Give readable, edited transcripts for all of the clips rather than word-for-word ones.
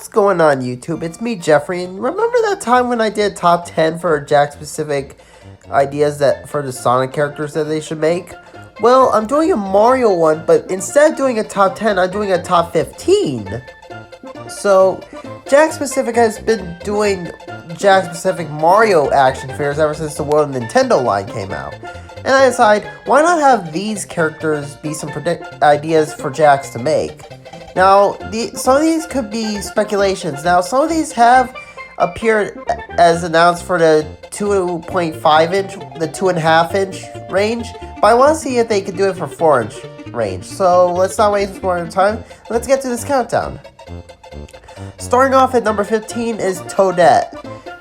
What's going on YouTube? It's me, Jeffrey, and remember that time when I did top 10 for Jakks Pacific ideas that for the Sonic characters that they should make? Well, I'm doing a Mario one, but instead of doing a top 10, I'm doing a top 15. So, Jakks Pacific has been doing Jakks Pacific Mario action figures ever since the World Nintendo line came out. And I decided, why not have these characters be some ideas for Jakks to make? Now, some of these could be speculations. Now, some of these have appeared as announced for the 2.5 inch, the 2.5 inch range, but I want to see if they can do it for 4 inch range. So, let's not waste more time. Let's get to this countdown. Starting off at number 15 is Toadette.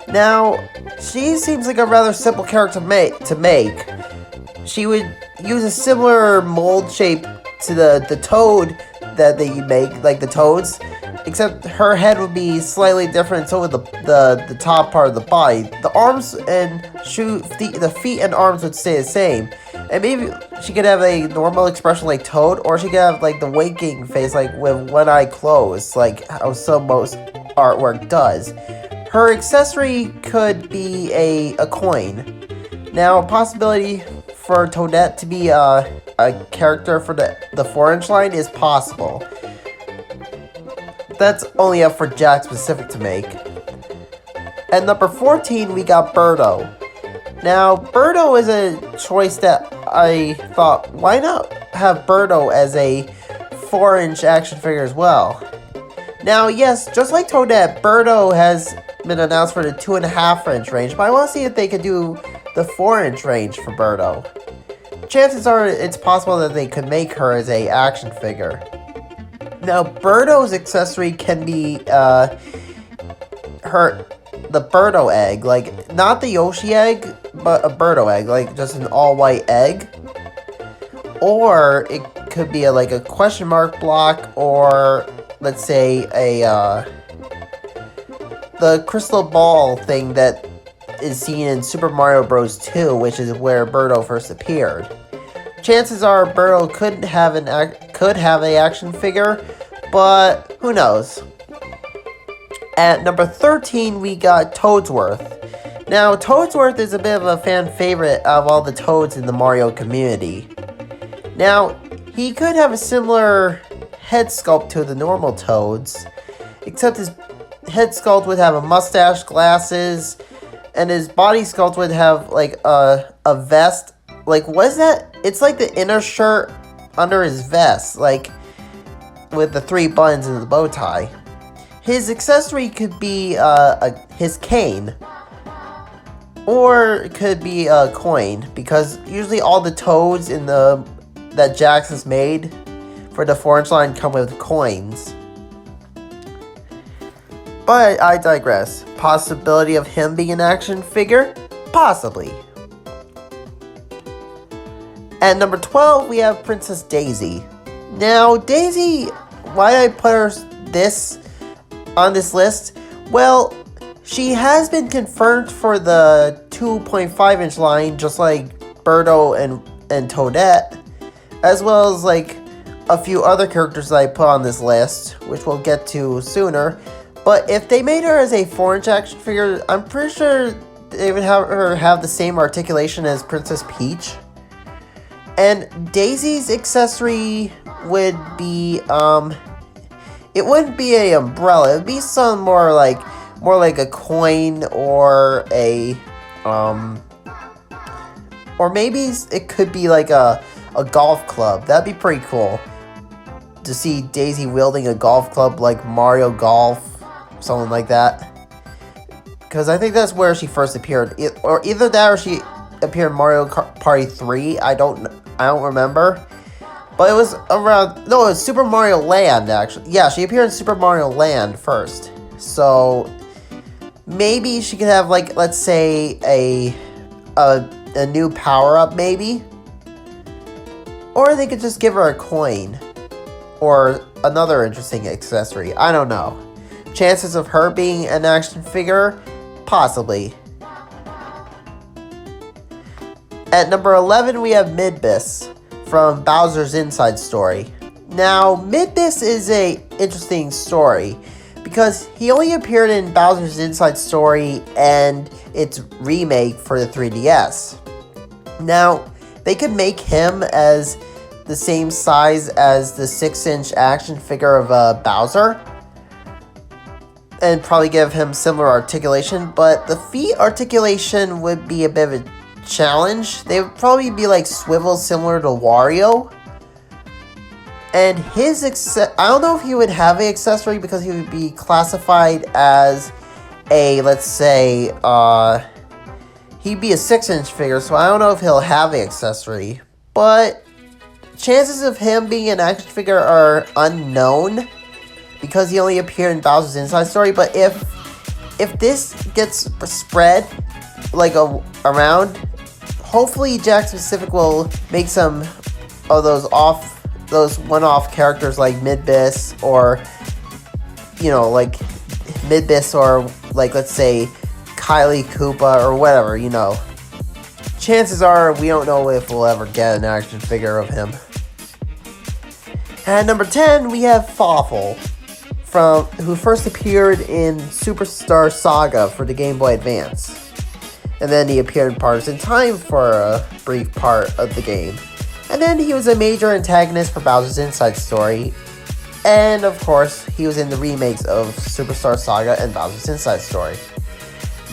Now, she seems like a rather simple character to make. She would use a similar mold shape to the toad that they make, like the toads, except her head would be slightly different, so would the top part of the body. The arms and the feet and arms would stay the same. And maybe she could have a normal expression like Toad, or she could have like the winking face, like with one eye closed, like how some most artwork does. Her accessory could be a coin. Now, a possibility for Toadette to be a character for the 4-inch line is possible. That's only up for Jakks Pacific to make. At number 14, we got Birdo. Now, Birdo is a choice that I thought, why not have Birdo as a 4-inch action figure as well? Now, yes, just like Toadette, Birdo has been announced for the 2.5-inch range, but I want to see if they could do the 4-inch range for Birdo. Chances are it's possible that they could make her as a action figure. Now, Birdo's accessory can be the Birdo egg, like not the Yoshi egg, but a Birdo egg, like just an all-white egg. Or it could be like a question mark block, or let's say the crystal ball thing that is seen in Super Mario Bros. 2, which is where Birdo first appeared. Chances are Birdo could have an action figure, but who knows? At number 13, we got Toadsworth. Now, Toadsworth is a bit of a fan favorite of all the Toads in the Mario community. Now, he could have a similar head sculpt to the normal Toads, except his head sculpt would have a mustache, glasses, and his body sculpt would have like a vest. Like, what is that? It's like the inner shirt under his vest, like with the 3 buttons and the bow tie. His accessory could be his cane, or it could be a coin, because usually all the Toads in that Jakks has made for the 4-inch line come with coins. But I digress. Possibility of him being an action figure? Possibly. At number 12, we have Princess Daisy. Now, Daisy, why did I put her on this list? Well, she has been confirmed for the 2.5-inch line, just like Birdo and Toadette, as well as like a few other characters that I put on this list, which we'll get to sooner. But if they made her as a 4-inch action figure, I'm pretty sure they would have her have the same articulation as Princess Peach. And Daisy's accessory would be, it wouldn't be an umbrella. It would be some more like a coin, or or maybe it could be like a golf club. That'd be pretty cool to see Daisy wielding a golf club like Mario Golf. Something like that, because I think that's where she first appeared, or either that or she appeared in Mario Party 3. I don't remember, but it was around. No, it was Super Mario Land actually. Yeah, she appeared in Super Mario Land first, so maybe she could have, like, let's say a new power up, maybe, or they could just give her a coin or another interesting accessory. I don't know. Chances of her being an action figure? Possibly. At number 11, we have Midbus from Bowser's Inside Story. Now, Midbus is a interesting story because he only appeared in Bowser's Inside Story and its remake for the 3DS. Now, they could make him as the same size as the 6-inch action figure of Bowser, and probably give him similar articulation, but the feet articulation would be a bit of a challenge. They would probably be like swivel similar to Wario. And his I don't know if he would have an accessory because he would be classified as a, let's say, he'd be a 6-inch figure, so I don't know if he'll have an accessory. But chances of him being an action figure are unknown because he only appeared in Bowser's Inside Story. But if this gets spread like around, hopefully Jakks Pacific will make some of those one-off characters like Midbus, or like Midbus, or like, let's say, Kylie Koopa or whatever. Chances are we don't know if we'll ever get an action figure of him. At number 10, we have Fawful, who first appeared in Superstar Saga for the Game Boy Advance. And then he appeared in Partners in Time for a brief part of the game. And then he was a major antagonist for Bowser's Inside Story. And of course, he was in the remakes of Superstar Saga and Bowser's Inside Story.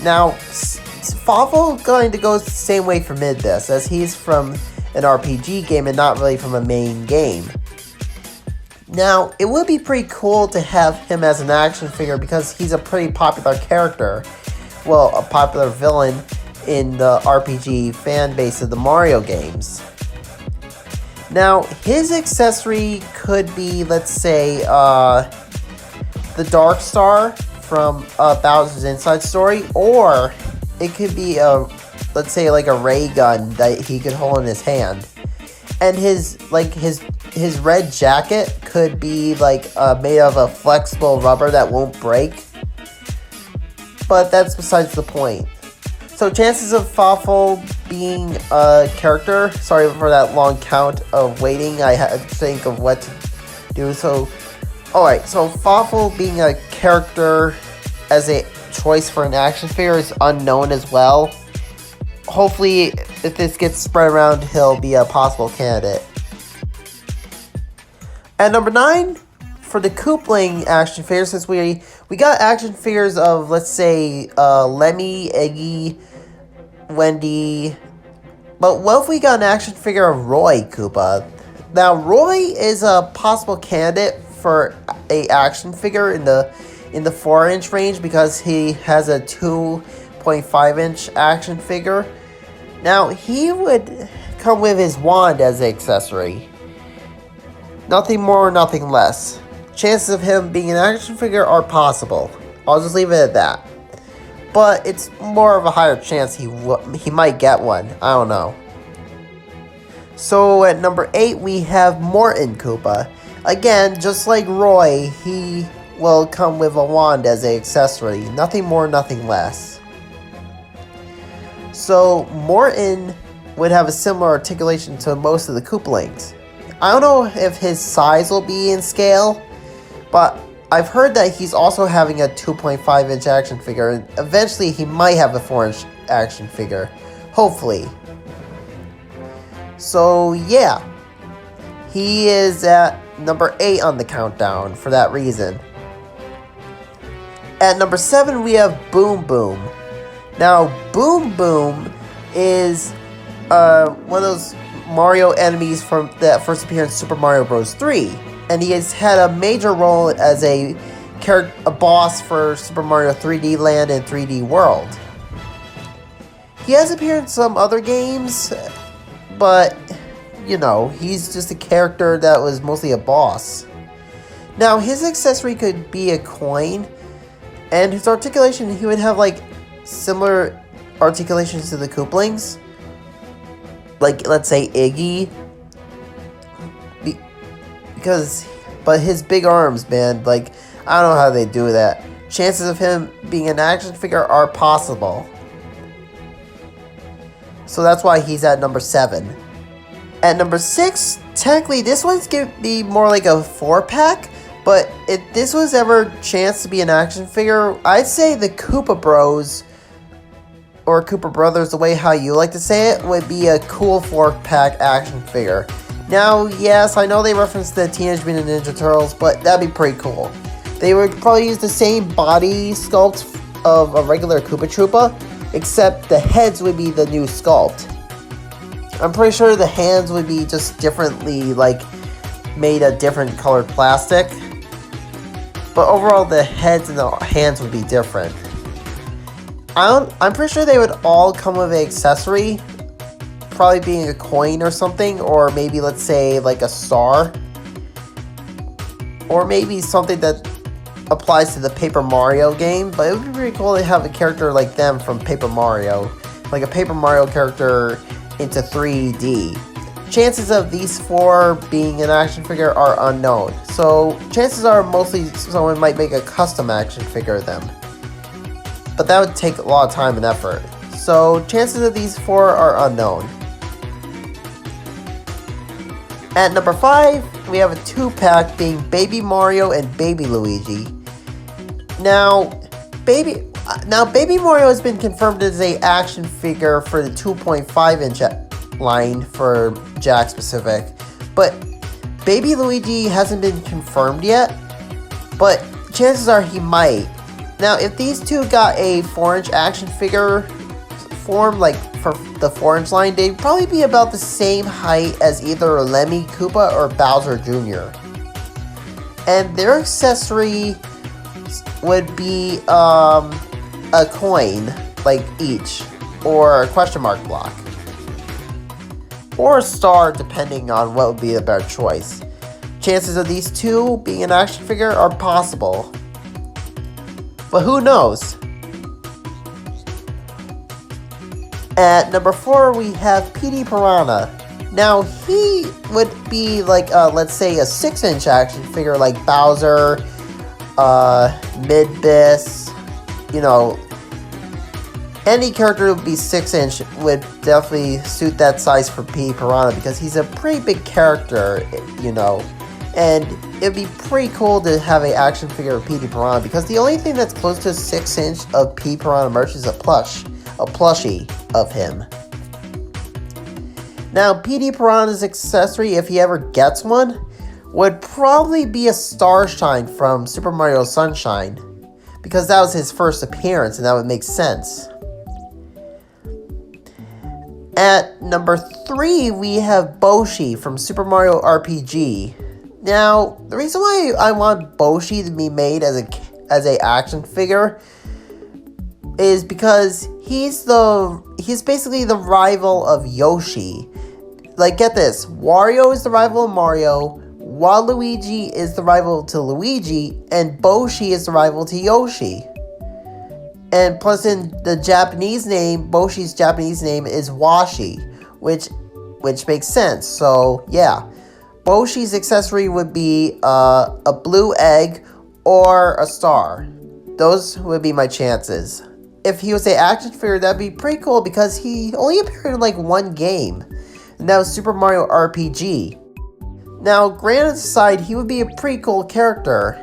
Now, Fawful going to go the same way for Midbus, as he's from an RPG game and not really from a main game. Now, it would be pretty cool to have him as an action figure because he's a pretty popular character. Well, a popular villain in the RPG fan base of the Mario games. Now, his accessory could be, let's say, the Dark Star from Bowser's Inside Story, or it could be let's say, like a ray gun that he could hold in his hand. And his red jacket could be like made of a flexible rubber that won't break. But that's besides the point. So chances of Fawful being a character, sorry for that long count of waiting, I had to think of what to do. So, alright, so Fawful being a character as a choice for an action figure is unknown as well. Hopefully, if this gets spread around, he'll be a possible candidate. At number 9, for the Koopling action figures, since we got action figures of, let's say, Lemmy, Iggy, Wendy. But what if we got an action figure of Roy Koopa? Now, Roy is a possible candidate for a action figure in the 4-inch range because he has a 2.5-inch action figure. Now, he would come with his wand as an accessory. Nothing more, nothing less. Chances of him being an action figure are possible. I'll just leave it at that. But it's more of a higher chance he might get one. I don't know. So at number 8, we have Morton Koopa. Again, just like Roy, he will come with a wand as an accessory. Nothing more, nothing less. So Morton would have a similar articulation to most of the Koopalings. I don't know if his size will be in scale, but I've heard that he's also having a 2.5-inch action figure, and eventually he might have a 4-inch action figure. Hopefully. So yeah, he is at number 8 on the countdown for that reason. At number 7, we have Boom Boom. Now, Boom Boom is one of those Mario enemies that first appeared in Super Mario Bros. 3. And he has had a major role as a boss for Super Mario 3D Land and 3D World. He has appeared in some other games, but, he's just a character that was mostly a boss. Now, his accessory could be a coin, and his articulation, he would have, similar articulations to the Koopalings. Like, let's say, Iggy. But his big arms, man, I don't know how they do that. Chances of him being an action figure are possible. So that's why he's at number 7. At number 6, technically this one's going to be more like a 4-pack, But if this was ever chance to be an action figure, I'd say the Koopa Bros, or Koopa Brothers, the way how you like to say it, would be a cool 4-pack action figure. Now, yes, I know they referenced the Teenage Mutant Ninja Turtles, but that'd be pretty cool. They would probably use the same body sculpt of a regular Koopa Troopa, except the heads would be the new sculpt. I'm pretty sure the hands would be just differently, like, made of different colored plastic. But overall, the heads and the hands would be different. I'm pretty sure they would all come with an accessory. Probably being a coin or something. Or maybe, let's say, like a star. Or maybe something that applies to the Paper Mario game. But it would be pretty cool to have a character like them from Paper Mario. Like a Paper Mario character into 3D. Chances of these 4 being an action figure are unknown. So chances are mostly someone might make a custom action figure of them. But that would take a lot of time and effort. So chances of these 4 are unknown. At number 5, we have a 2-pack being Baby Mario and Baby Luigi. Now, Baby Mario has been confirmed as an action figure for the 2.5-inch line for Jakks Pacific, but Baby Luigi hasn't been confirmed yet, but chances are he might. Now, if these two got a 4-inch action figure form, like for the 4-inch line, they'd probably be about the same height as either Lemmy, Koopa, or Bowser Jr. And their accessory would be a coin, like each, or a question mark block. Or a star, depending on what would be a better choice. Chances of these two being an action figure are possible. But who knows? At number 4, we have PD Piranha. Now, he would be like, let's say, a 6-inch action figure like Bowser, Midbus, you know. Any character would be 6-inch would definitely suit that size for P. Piranha because he's a pretty big character, you know. And it'd be pretty cool to have an action figure of P. Piranha because the only thing that's close to 6-inch of P. Piranha merch is a plushie of him. Now, P.D. Piranha's accessory, if he ever gets one, would probably be a Starshine from Super Mario Sunshine because that was his first appearance and that would make sense. At number 3, we have Boshi from Super Mario RPG. Now, the reason why I want Boshi to be made as a action figure is because he's basically the rival of Yoshi. Like, get this, Wario is the rival of Mario, Waluigi is the rival to Luigi, and Boshi is the rival to Yoshi. And plus in the Japanese name, Boshi's Japanese name is Washi, which makes sense. So, yeah. Boshi's accessory would be a blue egg or a star. Those would be my chances. If he was an action figure, that'd be pretty cool because he only appeared in like one game. And that was Super Mario RPG. Now, granted aside, he would be a pretty cool character.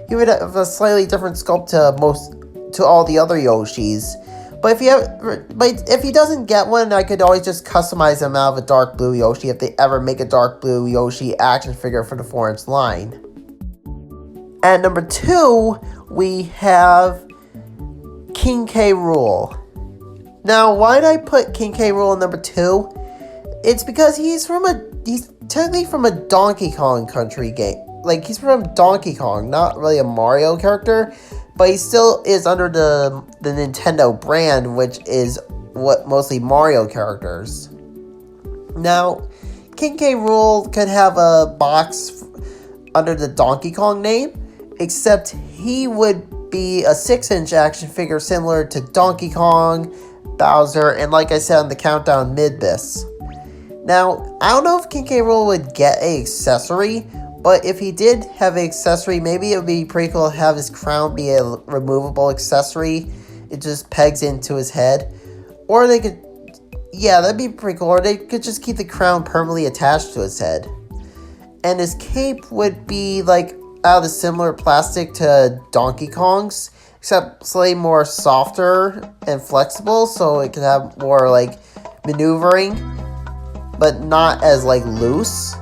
He would have a slightly different sculpt to all the other Yoshis. But if he doesn't get one, I could always just customize him out of a dark blue Yoshi if they ever make a dark blue Yoshi action figure for the 4-inch line. At number 2, we have King K Rool. Now, why did I put King K Rool in number 2? It's because he's technically from a Donkey Kong Country game. Like, he's from Donkey Kong, not really a Mario character, but he still is under the Nintendo brand, which is what mostly Mario characters. Now, King K Rool could have a box under the Donkey Kong name, except he would be a 6-inch action figure similar to Donkey Kong, Bowser, and like I said on the countdown, Midbus. Now, I don't know if King K Rool would get an accessory, but if he did have an accessory, maybe it would be pretty cool to have his crown be a removable accessory. It just pegs into his head. Or they could, yeah, that'd be pretty cool. Or they could just keep the crown permanently attached to his head. And his cape would be like, out of the similar plastic to Donkey Kong's, except slightly more softer and flexible, so it can have more like maneuvering, but not as like loose.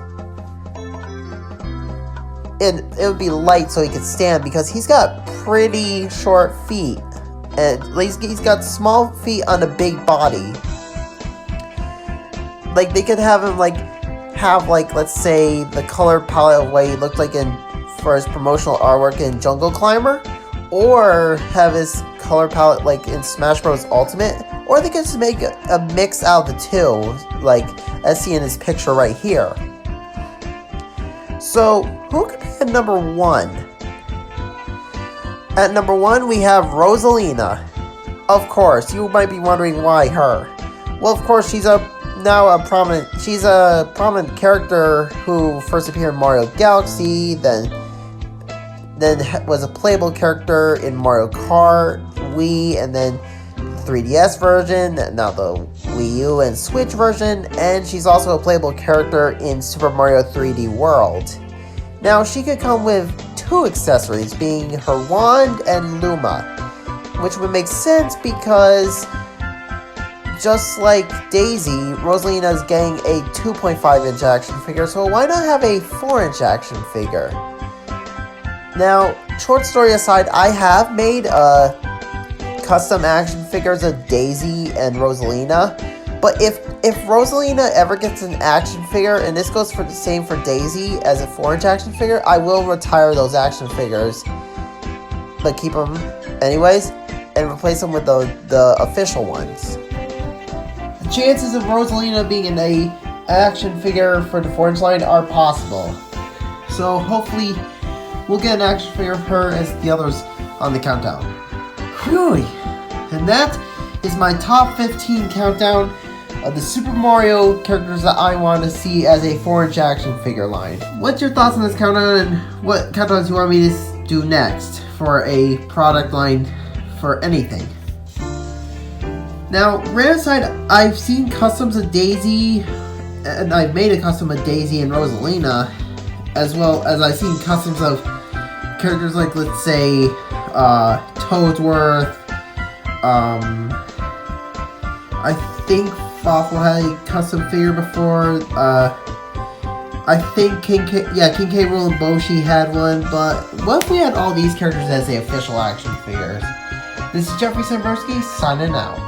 And it would be light so he could stand, because he's got pretty short feet. And he's got small feet on a big body. Like, they could have him have let's say the color palette of what he looked like for his promotional artwork in Jungle Climber, or have his color palette like in Smash Bros. Ultimate, or they could just make a mix out of the two, like as seen in his picture right here. So, who could be at number 1? At number 1, we have Rosalina. Of course, you might be wondering why her. Well, of course, she's a prominent character who first appeared in Mario Galaxy, then was a playable character in Mario Kart, Wii, and then 3DS version, now the Wii U and Switch version, and she's also a playable character in Super Mario 3D World. Now, she could come with 2 accessories, being her wand and Luma, which would make sense because, just like Daisy, Rosalina is getting a 2.5-inch action figure, so why not have a 4-inch action figure? Now, short story aside, I have made custom action figures of Daisy and Rosalina, but if Rosalina ever gets an action figure, and this goes for the same for Daisy as a 4-inch action figure, I will retire those action figures, but keep them anyways, and replace them with the official ones. The chances of Rosalina being an action figure for the 4-inch line are possible, so hopefully we'll get an action figure of her as the others on the countdown. Whew. And that is my top 15 countdown of the Super Mario characters that I want to see as a 4-inch action figure line. What's your thoughts on this countdown, and what countdowns you want me to do next for a product line for anything? Now, random aside, I've seen customs of Daisy, and I've made a custom of Daisy and Rosalina, as well as I've seen customs of characters like, let's say, Toadsworth. I think Fawful had a custom figure before. I think King K Rool and Boshi had one, but what if we had all these characters as the official action figures? This is Jeffrey Sambursky signing out.